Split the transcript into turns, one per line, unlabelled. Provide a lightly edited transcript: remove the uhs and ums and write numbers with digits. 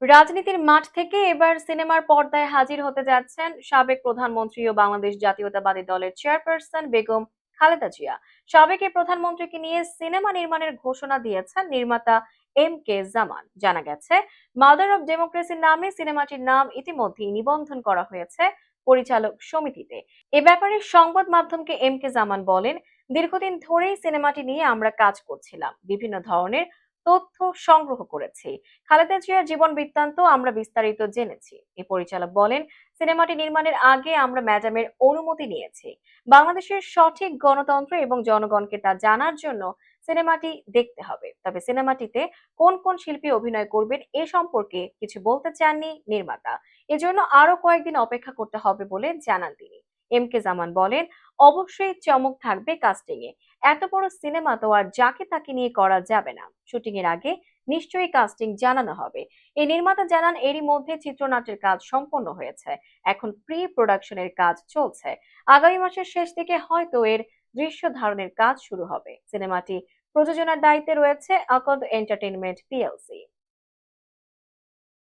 রাজনীতির মাঠ থেকে এবার সিনেমার পর্দায় হাজির হতে যাচ্ছেন সাবেক প্রধানমন্ত্রী ও বাংলাদেশ জাতীয়তাবাদী দলের চেয়ারপারসন বেগম খালেদা জিয়া। সাবেক এই প্রধানমন্ত্রীকে নিয়ে সিনেমা নির্মাণের ঘোষণা দিয়েছেন নির্মাতা M.K. জামান। জানা গেছে, মাদার অব ডেমোক্রেসি নামে সিনেমাটির নাম ইতিমধ্যেই নিবন্ধন করা হয়েছে পরিচালক সমিতিতে। এ ব্যাপারে সংবাদ মাধ্যমকে M.K. জামান বলেন, দীর্ঘদিন ধরেই সিনেমাটি নিয়ে আমরা কাজ করছিলাম, বিভিন্ন ধরনের তথ্য সংগ্রহ করেছি, খালেদা জিয়ার জীবন বৃত্তান্ত আমরা বিস্তারিত জেনেছি। এই পরিচালক বলেন, সিনেমাটি নির্মাণের আগে আমরা ম্যাডামের অনুমতি নিয়েছি। বাংলাদেশের সঠিক গণতন্ত্র এবং জনগণকে তা জানার জন্য সিনেমাটি দেখতে হবে। তবে সিনেমাটিতে কোন কোন শিল্পী অভিনয় করবেন এ সম্পর্কে কিছু বলতে চাননি নির্মাতা। এজন্য আরো কয়েকদিন অপেক্ষা করতে হবে বলে জানান তিনি। M.K. জামান বলেন, অবশ্যই চমক থাকবে কাস্টিং এ। এত বড় সিনেমা তো আর যাকে তাকে নিয়ে করা যাবে না। শুটিং এর আগে নিশ্চয়ই কাস্টিং জানানো হবে। এই নির্মাতা জানান, এরই মধ্যে চিত্রনাট্যের কাজ সম্পন্ন হয়েছে, এখন প্রি প্রোডাকশনের কাজ চলছে। আগামী মাসের শেষ দিকে হয়তো এর দৃশ্য ধারণের কাজ শুরু হবে। সিনেমাটি প্রযোজনার দায়িত্বে রয়েছে আকন্দ এন্টারটেইনমেন্ট PLC।